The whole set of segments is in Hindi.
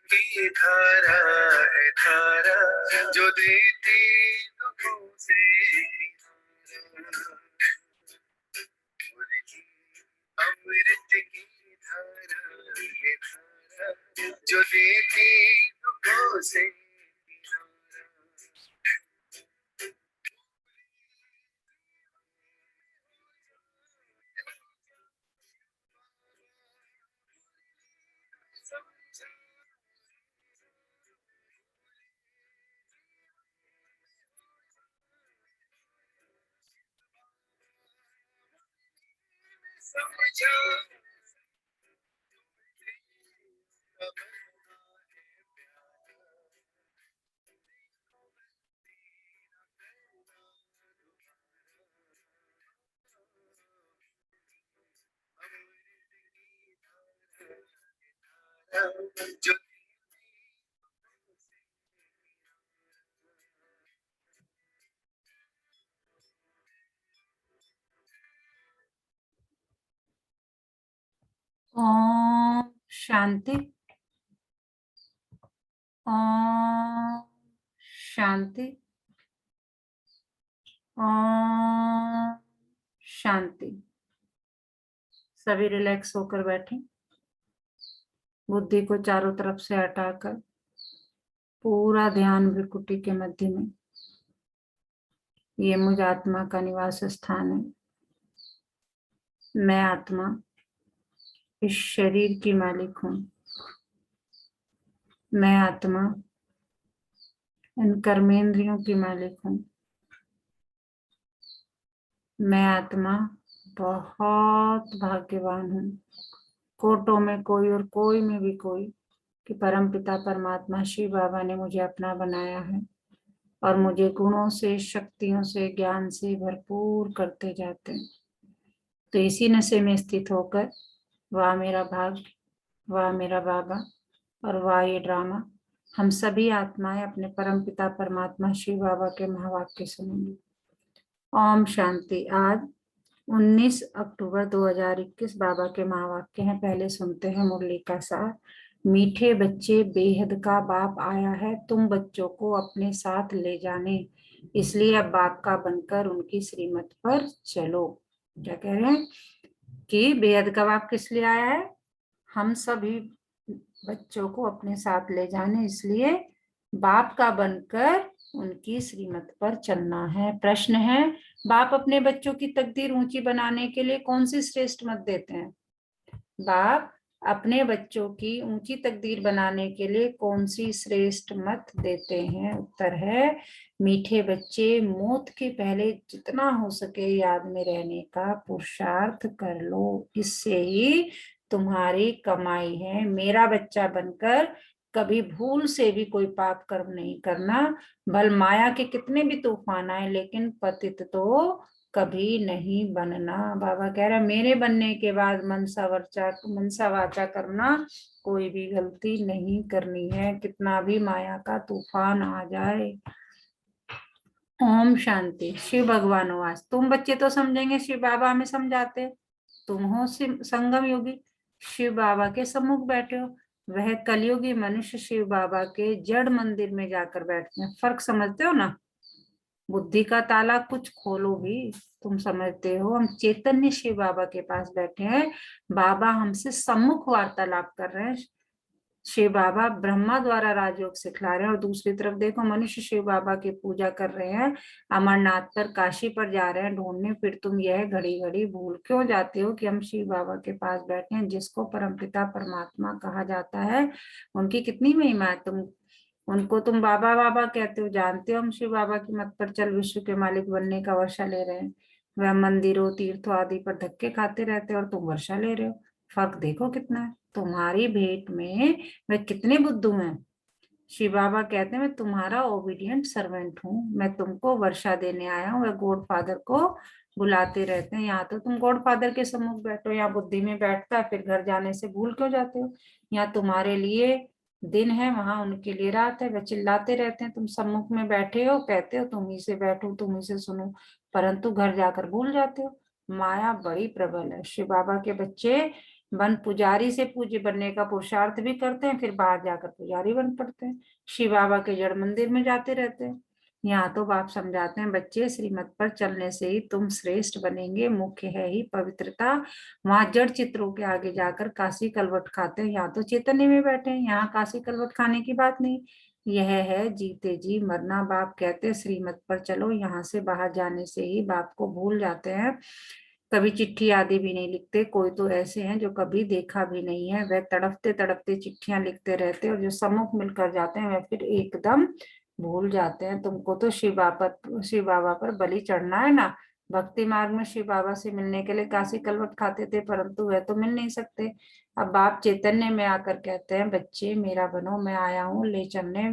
की धारा है धारा जो देती दुखों से अमृत की धारा है धारा जो देती दुखों से समझा जो ओम शांति। ओम शांति। ओम शांति। सभी रिलैक्स होकर बैठें। बुद्धि को चारों तरफ से हटाकर पूरा ध्यान भ्रुकुटी के मध्य में। ये मुझ आत्मा का निवास स्थान है। मैं आत्मा इस शरीर की मालिक हूँ। मैं आत्मा इन कर्मेंद्रियों की मालिक हूँ। मैं आत्मा बहुत भाग्यवान हूँ। कोटों में कोई और कोई में भी कोई कि परमपिता परमात्मा शिव बाबा ने मुझे अपना बनाया है और मुझे गुणों से, शक्तियों से, ज्ञान से भरपूर करते जाते हैं। तो इसी नशे में स्थित होकर वाह मेरा भाग्य, वाह मेरा बाबा और वाह ये ड्रामा, हम सभी आत्माएं अपने परमपिता परमात्मा शिव बाबा के महावाक्य सुनेंगे। ओम शांति। आज 19 अक्टूबर 2021 बाबा के महावाक्य हैं। पहले सुनते हैं मुरली का सार। मीठे बच्चे, बेहद का बाप आया है तुम बच्चों को अपने साथ ले जाने, इसलिए अब बाप का बनकर उनकी श्रीमत पर चलो। क्या कह रहे हैं कि बेहद का बाप किस लिए आया है? हम सभी बच्चों को अपने साथ ले जाने, इसलिए बाप का बनकर उनकी श्रीमत पर चलना है। प्रश्न है, बाप अपने बच्चों की तकदीर ऊंची बनाने के लिए कौन सी श्रेष्ठ मत देते हैं? बाप अपने बच्चों की ऊंची तकदीर बनाने के लिए कौन सी श्रेष्ठ मत देते हैं? उत्तर है, मीठे बच्चे, मौत के पहले जितना हो सके याद में रहने का पुरुषार्थ कर लो, इससे ही तुम्हारी कमाई है। मेरा बच्चा बनकर कभी भूल से भी कोई पाप कर्म नहीं करना। भल माया के कितने भी तूफान आए, लेकिन पतित तो कभी नहीं बनना। बाबा कह रहा है मेरे बनने के बाद मनसा वाचा करना, कोई भी गलती नहीं करनी है, कितना भी माया का तूफान आ जाए। ओम शांति। शिव भगवान वास। तुम बच्चे तो समझेंगे, शिव बाबा हमें समझाते। तुम हो संगम योगी, शिव बाबा के सम्मुख बैठे हो। वह कलयुगी मनुष्य शिव बाबा के जड़ मंदिर में जाकर बैठते हैं। फर्क समझते हो ना? बुद्धि का ताला कुछ खोलो भी, तुम समझते हो हम चैतन्य शिव बाबा के पास बैठे हैं। बाबा हमसे सम्मुख वार्तालाप कर रहे हैं। शिव बाबा ब्रह्मा द्वारा राजयोग सिखला रहे हैं और दूसरी तरफ देखो मनुष्य शिव बाबा की पूजा कर रहे हैं। अमरनाथ पर, काशी पर जा रहे हैं ढूंढने। फिर तुम यह घड़ी घड़ी भूल क्यों जाते हो कि हम शिव बाबा के पास बैठे हैं, जिसको परमपिता परमात्मा कहा जाता है। उनकी कितनी महिमा है। उनको तुम बाबा बाबा कहते हो, जानते हो हम शिव बाबा की मत पर चल विश्व के मालिक बनने का वर्षा ले रहे हैं। वह मंदिरों, तीर्थों आदि पर धक्के खाते रहते हैं और तुम वर्षा ले रहे हो। फर्क देखो कितना है। तुम्हारी भेंट में वे कितने बुद्धू हैं। शिव बाबा कहते हैं मैं तुम्हारा ओबीडियंट सर्वेंट हूँ, मैं तुमको वर्षा देने आया हूँ। वह गॉड फादर को बुलाते रहते हैं। यहाँ तो तुम गॉड फादर के सम्मुख बैठो, यहाँ बुद्धि में बैठता है, फिर घर जाने से भूल क्यों जाते हो? यहाँ तुम्हारे लिए दिन है, वहां उनके लिए रात है। वह चिल्लाते रहते हैं, तुम सम्मुख में बैठे हो, कहते हो तुम ही से बैठो, तुम ही से सुनो, परंतु घर जाकर भूल जाते हो। माया बड़ी प्रबल है। शिव बाबा के बच्चे वन पुजारी से पूज्य बनने का पुरुषार्थ भी करते हैं, फिर बाहर जाकर पुजारी बन पड़ते हैं, शिव बाबा के जड़ मंदिर में जाते रहते हैं। यहाँ तो बाप समझाते हैं, बच्चे श्रीमत पर चलने से ही तुम श्रेष्ठ बनेंगे, मुख्य है ही पवित्रता। वहां जड़ चित्रों के आगे जाकर काशी कलवट खाते हैं, यहाँ तो चैतन्य में बैठे हैं, यहाँ काशी कलवट खाने की बात नहीं। यह है जीते जी मरना। बाप कहते हैं श्रीमत पर चलो, यहाँ से बाहर जाने से ही बाप को भूल जाते हैं, कभी चिट्ठी आदि भी नहीं लिखते। कोई तो ऐसे हैं जो कभी देखा भी नहीं है, वह तड़पते तड़पते चिट्ठियां लिखते रहते हैं, और जो सम्मुख मिलकर जाते हैं वह फिर एकदम भूल जाते हैं। तुमको तो शिव बाबा पर बलि चढ़ना है ना। भक्ति मार्ग में शिव बाबा से मिलने के लिए काशी कलवट खाते थे, परंतु वह तो मिल नहीं सकते। अब बाप चैतन्य में आकर कहते हैं, बच्चे मेरा बनो, मैं आया हूँ ले चलने।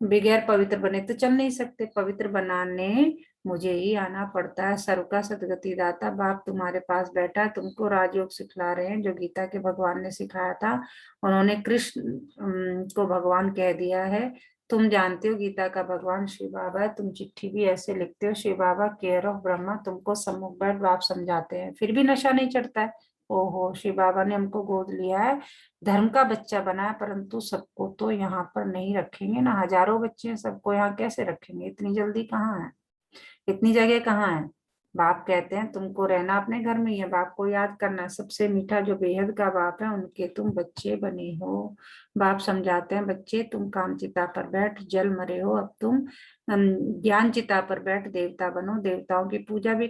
बगैर पवित्र बने तो चल नहीं सकते, पवित्र बनाने मुझे ही आना पड़ता है। सर्व का सदगति दाता बाप तुम्हारे पास बैठा है, तुमको राजयोग सिखला रहे हैं, जो गीता के भगवान ने सिखाया था। उन्होंने कृष्ण को भगवान कह दिया है। तुम जानते हो गीता का भगवान शिव बाबा है, तुम चिट्ठी भी ऐसे लिखते हो, शिव बाबा केयर ऑफ ब्रह्मा, तुमको सम्मुख बैठ बाप समझाते हैं, फिर भी नशा नहीं चढ़ता है। ओहो, शिव बाबा ने हमको गोद लिया है, धर्म का बच्चा बना है, परंतु सबको तो यहाँ पर नहीं रखेंगे ना। हजारों बच्चे हैं, सबको यहाँ कैसे रखेंगे, इतनी जल्दी कहाँ है, इतनी जगह कहाँ है। बाप कहते हैं तुमको रहना अपने घर में ही है, बाप को याद करना। सबसे मीठा जो बेहद का बाप है, उनके तुम बच्चे बने हो। बाप समझाते हैं, बच्चे तुम काम चिता पर बैठ जल मरे हो, अब तुम ज्ञान चिता पर बैठ देवता बनो। देवताओं की पूजा भी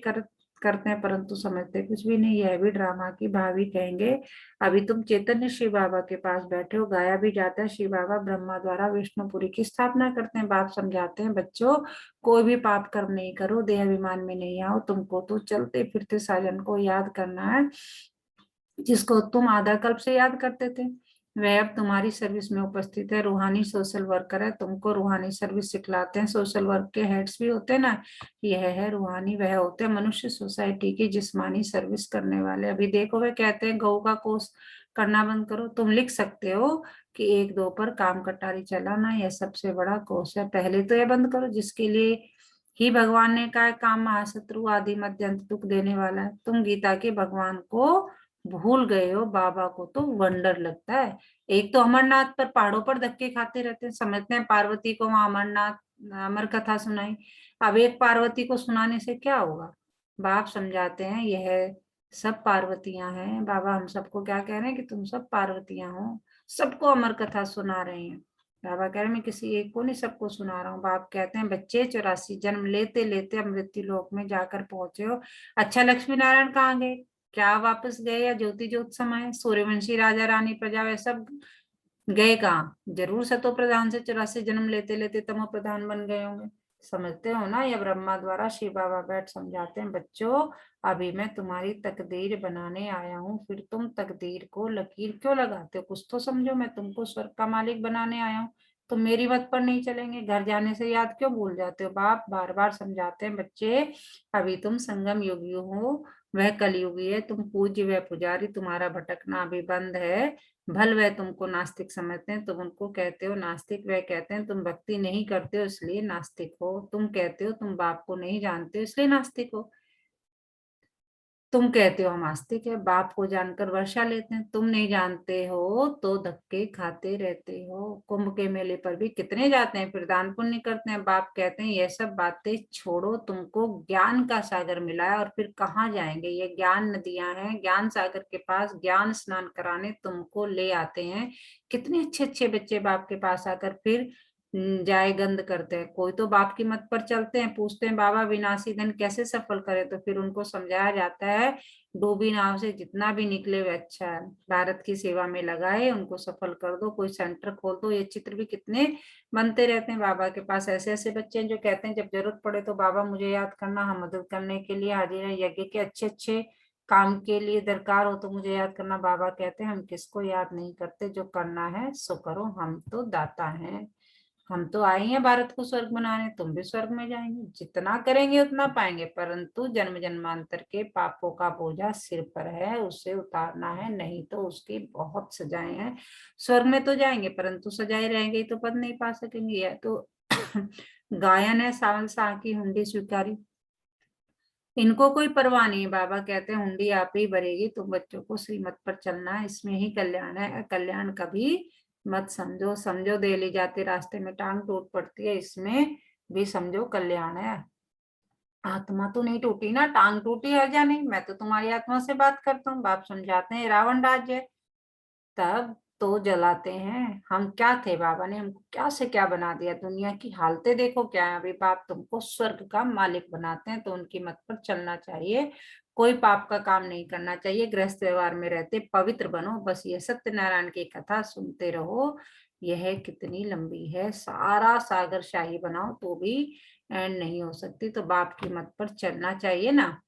करते हैं, परंतु समझते कुछ भी नहीं, यह भी ड्रामा की भावी कहेंगे। अभी तुम चैतन्य शिव बाबा के पास बैठे हो, गाया भी जाता है शिव बाबा ब्रह्मा द्वारा विष्णुपुरी की स्थापना करते हैं। बाप समझाते हैं, बच्चों कोई भी पाप कर्म नहीं करो, देह अभिमान में नहीं आओ, तुमको तो चलते फिरते साजन को याद करना है, जिसको तुम आधा कल्प से याद करते थे। वह अब तुम्हारी सर्विस में उपस्थित है, रूहानी सोशल वर्कर है, तुमको रूहानी सर्विस सिखलाते हैं। सोशल वर्क के हेड्स भी होते हैं ना, यह है रूहानी, वह होते हैं मनुष्य सोसाइटी की जिस्मानी सर्विस करने वाले। अभी देखो वह कहते हैं गऊ का कोर्स करना बंद करो। तुम लिख सकते हो कि 1-2 पर काम कटारी चलाना, यह सबसे बड़ा कोर्स है, पहले तो यह बंद करो, जिसके लिए ही भगवान ने कहा काम महाशत्रु आदि मध्यंत दुख देने वाला है। तुम गीता के भगवान को भूल गए हो, बाबा को तो वंडर लगता है। एक तो अमरनाथ पर पहाड़ों पर धक्के खाते रहते हैं, समझते हैं पार्वती को वहां अमरनाथ अमर कथा सुनाई। अब एक पार्वती को सुनाने से क्या होगा। बाप समझाते हैं, यह सब पार्वतियां हैं। बाबा हम सबको क्या कह रहे हैं कि तुम सब पार्वतियां हो, सबको अमर कथा सुना रहे हैं। बाबा कह रहे हैं मैं किसी एक को नहीं, सबको सुना रहा हूँ। बाप कहते हैं, बच्चे 84 जन्म लेते लेते अमृत्यु लोक में जाकर पहुंचे हो। अच्छा, लक्ष्मी नारायण कहाँ गए, क्या वापस गए या ज्योति ज्योत समाये। सूर्यवंशी राजा रानी प्रजा वे सब गए कहाँ, जरूर सतो प्रधान से 84 जन्म लेते लेते तमो प्रधान बन गए होंगे। समझते हो ना, या ब्रह्मा द्वारा शिव बाबा बैठ समझाते हैं, बच्चों अभी मैं तुम्हारी तकदीर बनाने आया हूँ, फिर तुम तकदीर को लकीर क्यों लगाते हो, कुछ तो समझो, मैं तुमको स्वर्ग का मालिक बनाने आया हूँ, तुम मेरी मत पर नहीं चलेंगे, घर जाने से याद क्यों भूल जाते हो। बाप बार बार समझाते हैं, बच्चे अभी तुम संगम युगी हो, वह कलयुगी है, तुम पूज्य वह पुजारी, तुम्हारा भटकना अभी बंद है। भल वह तुमको नास्तिक समझते हैं, तुम उनको कहते हो नास्तिक, वह कहते हैं तुम भक्ति नहीं करते हो इसलिए नास्तिक हो। तुम कहते हो तुम बाप को नहीं जानते हो इसलिए नास्तिक हो। तुम कहते हो हम आस्तिक है, बाप को जानकर वर्षा लेते हैं, तुम नहीं जानते हो तो धक्के खाते रहते हो। कुंभ के मेले पर भी कितने जाते हैं, फिर दान पुण्य करते हैं। बाप कहते हैं ये सब बातें छोड़ो, तुमको ज्ञान का सागर मिला है और फिर कहाँ जाएंगे, ये ज्ञान नदियां हैं, ज्ञान सागर के पास ज्ञान स्नान कराने तुमको ले आते हैं। कितने अच्छे अच्छे बच्चे बाप के पास आकर फिर जाय गंध करते हैं। कोई तो बाप की मत पर चलते हैं, पूछते हैं बाबा विनाशी धन कैसे सफल करें, तो फिर उनको समझाया जाता है डूबी नाव से जितना भी निकले वह अच्छा है, भारत की सेवा में लगाए, उनको सफल कर दो, कोई सेंटर खोल दो। ये चित्र भी कितने बनते रहते हैं बाबा के पास, ऐसे ऐसे बच्चे हैं जो कहते हैं जब जरूरत पड़े तो बाबा मुझे याद करना, हम मदद करने के लिए हाजिर है, यज्ञ के अच्छे अच्छे काम के लिए दरकार हो तो मुझे याद करना। बाबा कहते हैं हम किसको याद नहीं करते, जो करना है सो करो, हम तो दाता हैं, हम तो आए हैं भारत को स्वर्ग बनाने, तुम भी स्वर्ग में जाएंगे, जितना करेंगे उतना पाएंगे, परंतु जन्म जन्मांतर के पापों का बोझा सिर पर है, उसे उतारना है, नहीं तो उसकी बहुत सजाएं हैं। स्वर्ग में तो जाएंगे परंतु सजाए रहेंगे तो पद नहीं पा सकेंगे। यह तो गायन है, सावन शाह की हुंडी स्वीकारी। इनको कोई परवाह नहीं है। बाबा कहते हैं हुंडी आप ही भरेगी, तुम बच्चों को श्रीमत पर चलना है, इसमें ही कल्याण है, कल्याण कभी मत समझो। समझो दे ली जाती रास्ते में टांग टूट पड़ती है, इसमें भी समझो कल्याण है। आत्मा तो नहीं टूटी ना, टांग टूटी है या नहीं, मैं तो तुम्हारी आत्मा से बात करता हूँ। बाप समझाते हैं रावण राज्य है, तब तो जलाते हैं। हम क्या थे, बाबा ने हमको क्या से क्या बना दिया, दुनिया की हालतें देखो क्या है। अभी बाप तुमको स्वर्ग का मालिक बनाते हैं, तो उनकी मत पर चलना चाहिए, कोई पाप का काम नहीं करना चाहिए, गृहस्थ व्यवहार में रहते पवित्र बनो। बस ये सत्यनारायण की कथा सुनते रहो। यह कितनी लंबी है, सारा सागर शाही बनाओ तो भी एंड नहीं हो सकती। तो बाप की मत पर चलना चाहिए ना।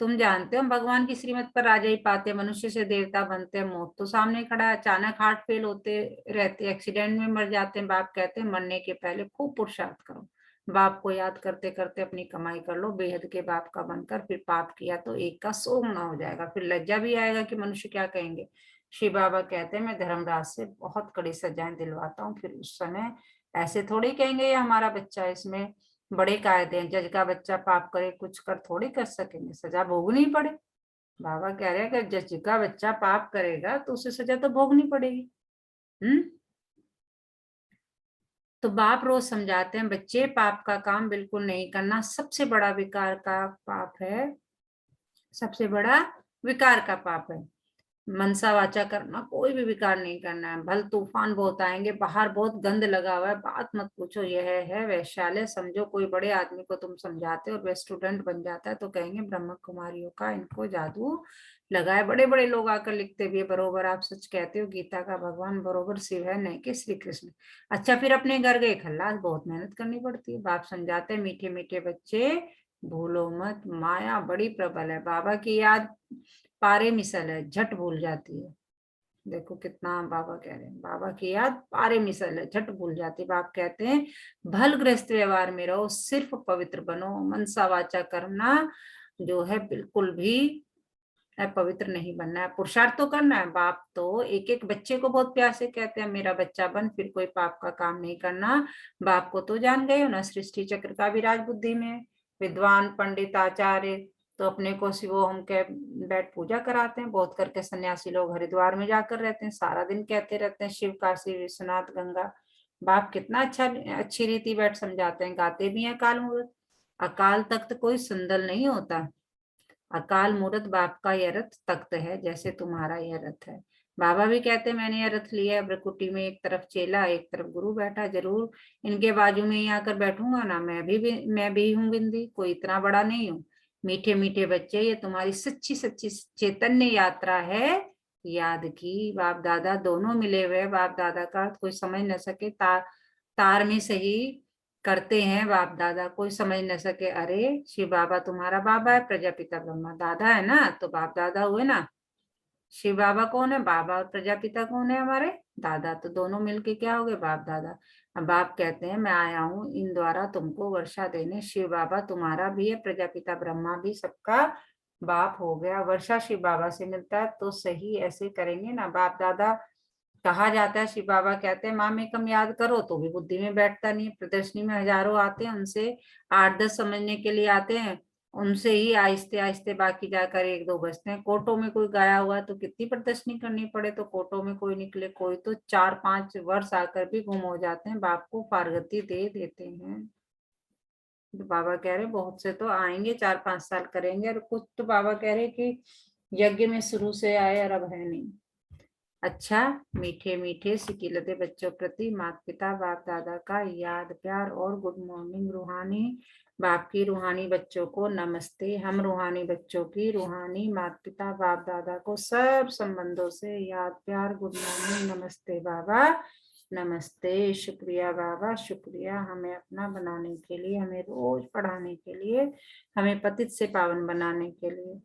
तुम जानते हो हम भगवान की श्रीमत पर राजा ही पाते हैं, मनुष्य से देवता बनते हैं, मौत तो सामने खड़ा है, अचानक हार्ट फेल होते रहते, एक्सीडेंट में मर जाते हैं। बाप कहते हैं मरने के पहले खूब पुरुषार्थ करो, बाप को याद करते करते अपनी कमाई कर लो, बेहद के बाप का बनकर। फिर पाप किया तो एक का सौ गुना हो जाएगा, फिर लज्जा भी आएगा कि मनुष्य क्या कहेंगे। शिव बाबा कहते हैं मैं धर्मराज से बहुत कड़ी सजाएं दिलवाता हूँ, फिर उस समय ऐसे थोड़ी कहेंगे ये हमारा बच्चा है, इसमें बड़े कायदे हैं। जज का बच्चा पाप करे कुछ कर थोड़ी कर सकेंगे, सजा भोगनी पड़े। बाबा कह रहे हैं कि जज का बच्चा पाप करेगा तो उसे सजा तो भोगनी पड़ेगी। तो बाप रोज समझाते हैं बच्चे पाप का काम बिल्कुल नहीं करना, सबसे बड़ा विकार का पाप है, सबसे बड़ा विकार का पाप है। मनसा वाचा करना, कोई भी विकार नहीं करना है। भल तूफान बहुत आएंगे, बाहर बहुत गंद लगा हुआ है, बात मत पूछो, यह है वैश्यालय। समझो कोई बड़े आदमी को तुम समझाते हो और वह स्टूडेंट बन जाता है तो कहेंगे ब्रह्म कुमारियों का इनको जादू लगा है। बड़े बड़े लोग आकर लिखते भी है बरोबर आप सच कहते हो, गीता का भगवान बरोबर शिव है, नहीं कि श्री कृष्ण। अच्छा फिर अपने घर गए खल्लास, बहुत मेहनत करनी पड़ती है। बाप समझाते हैं मीठे मीठे बच्चे भूलो मत, माया बड़ी प्रबल है, बाबा की याद पारे मिसल है, झट भूल जाती है। देखो कितना बाबा कह रहे हैं, बाबा की याद पारे मिसल है, झट भूल जाती है। बाप कहते हैं भल गृहस्थ व्यवहार में रहो, सिर्फ पवित्र बनो, मनसा वाचा करना जो है बिल्कुल भी पवित्र नहीं बनना है, पुरुषार्थ तो करना है। बाप तो एक एक बच्चे को बहुत प्यार से कहते हैं मेरा बच्चा बन, फिर कोई पाप का काम नहीं करना। बाप को तो जान गए हो ना, सृष्टि चक्र का विराज बुद्धि में। विद्वान पंडित आचार्य तो अपने को शिवोहम के बैठ पूजा कराते हैं, बहुत करके सन्यासी लोग हरिद्वार में जाकर रहते हैं, सारा दिन कहते रहते हैं शिव काशी विश्वनाथ गंगा। बाप कितना अच्छी रीति बैठ समझाते हैं, गाते भी हैं काल मूर्त। अकाल तख्त कोई संदल नहीं होता, अकाल मूर्त बाप का यह रथ तख्त है, जैसे तुम्हारा यह रथ है। बाबा भी कहते हैं मैंने यह रथ लिया है, ब्रकुटी में एक तरफ चेला एक तरफ गुरु बैठा, जरूर इनके बाजू में ही आकर बैठूंगा ना, मैं भी हूँ बिंदी, कोई इतना बड़ा नहीं हूँ। मीठे मीठे बच्चे ये तुम्हारी सच्ची सच्ची चैतन्य यात्रा है, याद की। बाप दादा दोनों मिले हुए, बाप दादा का कोई समझ न सके, तार में सही करते हैं बाप दादा, कोई समझ न सके। अरे शिव बाबा तुम्हारा बाबा है, प्रजापिता ब्रह्मा दादा है ना, तो बाप दादा हुए ना। शिव बाबा कौन है, बाबा, और प्रजापिता कौन है हमारे दादा, तो दोनों मिलके क्या हो गए बाप दादा। अब बाप कहते हैं मैं आया हूँ इन द्वारा तुमको वर्षा देने, शिव बाबा तुम्हारा भी है, प्रजापिता ब्रह्मा भी सबका बाप हो गया, वर्षा शिव बाबा से मिलता है तो सही ऐसे करेंगे ना। बाप दादा कहा जाता है, शिव बाबा कहते हैं माँ में कम याद करो तो भी बुद्धि में बैठता नहीं। प्रदर्शनी में हजारों आते हैं, उनसे 8-10 समझने के लिए आते हैं, उनसे ही आहिस्ते आहिस्ते बाकी जाकर 1-2 बजते हैं। कोटो में कोई गाया हुआ तो कितनी प्रदर्शनी करनी पड़े तो कोटो में कोई निकले, कोई तो 4-5 वर्ष आकर भी गुम हो जाते हैं, बाप को पारगति दे देते हैं। तो बाबा कह रहे बहुत से तो आएंगे 4-5 साल करेंगे, और कुछ तो बाबा कह रहे कि यज्ञ में शुरू से आए और अब है नहीं। अच्छा मीठे मीठे सिकिलते बच्चों प्रति माता पिता बाप दादा का याद प्यार और गुड मॉर्निंग। रूहानी बाप की रूहानी बच्चों को नमस्ते, हम रूहानी बच्चों की रूहानी माता पिता बाप दादा को सब संबंधों से याद प्यार गुड मॉर्निंग, नमस्ते बाबा नमस्ते, शुक्रिया बाबा शुक्रिया, हमें अपना बनाने के लिए, हमें रोज पढ़ाने के लिए, हमें पतित से पावन बनाने के लिए।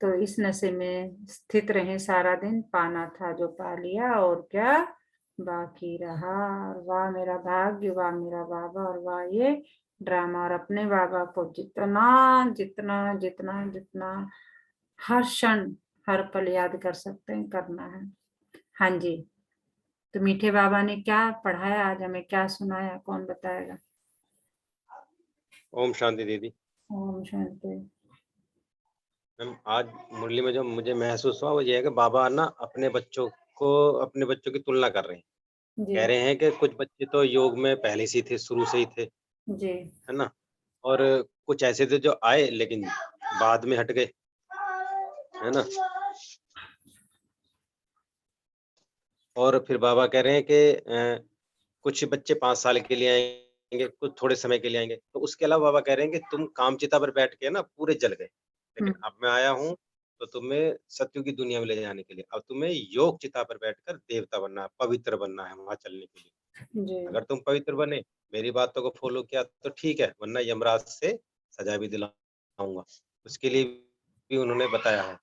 तो इस नशे में स्थित रहे सारा दिन, पाना था जो पा लिया और क्या बाकी रहा। और वाह मेरा भाग्य, वाह मेरा बाबा, और वाह ये ड्रामा। और अपने बाबा को जितना जितना जितना जितना हर क्षण हर पल याद कर सकते हैं करना है। हाँ जी, तो मीठे बाबा ने क्या पढ़ाया आज, हमें क्या सुनाया, कौन बताएगा। ओम शांति दीदी। ओम शांति। मैम आज मुरली में जो मुझे महसूस हुआ वो ये है कि बाबा ना अपने बच्चों की तुलना कर रहे हैं। जी कह रहे हैं कि कुछ बच्चे तो योग में पहले से ही थे, शुरू से ही थे, जी है ना? और कुछ ऐसे थे जो आए लेकिन बाद में हट गए, है ना? और फिर बाबा कह रहे हैं कि कुछ बच्चे 5 साल के लिए आएँगे, कुछ थोड़े समय के लिए आएँगे। तो उसके अलावा बाबा कह रहे हैं कि तुम कामचिता पर बैठ के ना पूरे जल गए। लेकिन अब मैं आया हूँ तो तुम्हें सत्युग की दुनिया में ले जाने के लिए। अब तुम्हें योग चिता पर बैठकर देवता बनना है, पवित्र बनना है वहाँ चलने के लिए। जी अगर तुम पवित्र बने, मेरी बातों को फ़ॉलो किया तो ठीक है, वरना यमराज से सज़ा भी दिलाऊँगा। उसके लिए भी उन्होंने बताया है।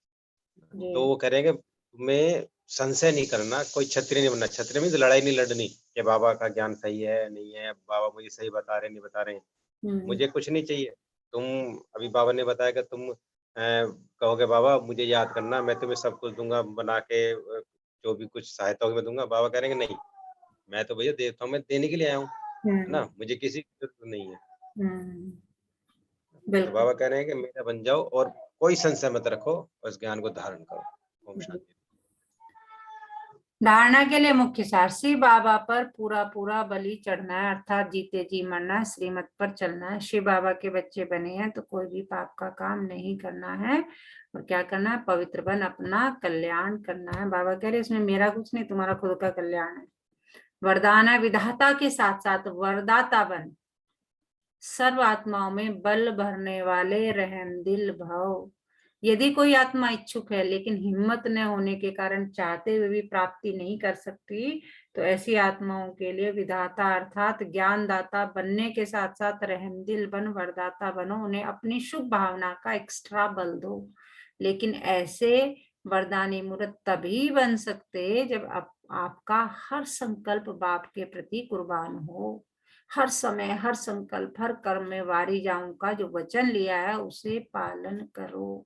जी तो वो कह रहे हैं कि तुम्हें संशय नहीं करना, कोई क्षत्रिय नहीं बनना। क्षत्रिय मीन्स लड़ाई नहीं लड़नी कि बाबा का ज्ञान सही है, नहीं है, बाबा मुझे सही बता रहे हैं, नहीं बता रहे हैं। हम्म मुझे कुछ नहीं चाहिए। तुम अभी बाबा ने बताया कि तुम कहोगे बाबा मुझे याद करना, मैं तुम्हें सब कुछ दूँगा बना के जो भी कुछ सहायता होगी मैं दूँगा। बाबा कह रहे हैं कि नहीं, मैं तो भैया देता हूँ, मैं देने के लिए आया हूँ, है हम्म ना? मुझे किसी की ज़रूरत नहीं है। हम्म, तो बिल्कुल। बाबा कह रहे हैं कि मेरा बन जाओ और कोई संशय मत रखो, उस ज्ञान को धारण करो। ओम जी। शांति। धारणा के लिए मुख्य सार शिव बाबा पर पूरा पूरा बलि चढ़ना है, अर्थात जीते जी मरना है, श्रीमत पर चलना है। शिव बाबा के बच्चे बने हैं तो कोई भी पाप का काम नहीं करना है और क्या करना है, पवित्र बन अपना कल्याण करना है। बाबा कह रहे इसमें मेरा कुछ नहीं, तुम्हारा खुद का कल्याण है। वरदान है, विधाता के साथ साथ वरदाता बन, सर्व आत्माओं में बल भरने वाले रहमदिल भव। यदि कोई आत्मा इच्छुक है लेकिन हिम्मत न होने के कारण चाहते हुए भी प्राप्ति नहीं कर सकती, तो ऐसी आत्माओं के लिए विधाता अर्थात ज्ञानदाता बनने के साथ साथ रहमदिल बन, वरदाता बनो। उन्हें अपनी शुभ भावना का एक्स्ट्रा बल दो। लेकिन ऐसे वरदानी मूर्त तभी बन सकते जब आपका हर संकल्प बाप के प्रति कुर्बान हो। हर समय, हर संकल्प, हर कर्म में वारी जाऊं का जो वचन लिया है उसे पालन करो।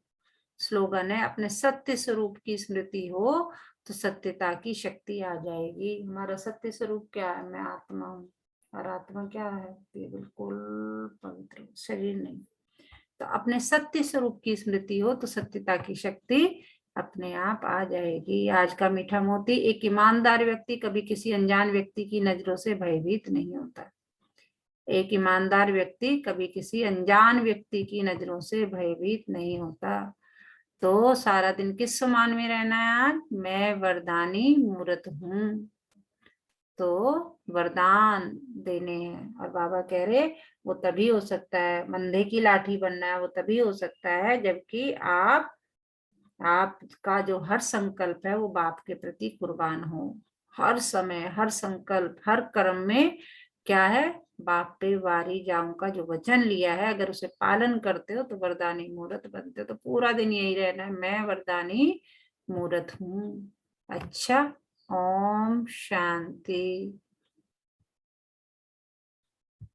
स्लोगन है, अपने सत्य स्वरूप की स्मृति हो तो सत्यता की शक्ति आ जाएगी। हमारा सत्य स्वरूप क्या है? मैं आत्मा हूँ। और आत्मा क्या है? ये बिल्कुल पवित्र, शरीर नहीं। तो अपने सत्य स्वरूप की स्मृति हो तो सत्यता की शक्ति अपने आप आ जाएगी। आज का मीठा मोती, एक ईमानदार व्यक्ति कभी किसी अनजान व्यक्ति की नजरों से भयभीत नहीं होता। एक ईमानदार व्यक्ति कभी किसी अनजान व्यक्ति की नजरों से भयभीत नहीं होता। तो सारा दिन किस समान में रहना है? आज मैं वरदानी मूर्त हूँ, तो वरदान देने हैं। और बाबा कह रहे वो तभी हो सकता है, अंधे की लाठी बनना है वो तभी हो सकता है जबकि आपका जो हर संकल्प है वो बाप के प्रति कुर्बान हो। हर समय, हर संकल्प, हर कर्म में क्या है, बाप पे वारी जाऊं का जो वचन लिया है अगर उसे पालन करते हो तो वरदानी मूर्त बनते हो। तो पूरा दिन यही रहना है, मैं वरदानी मूर्त हूँ। अच्छा, ओम शांति।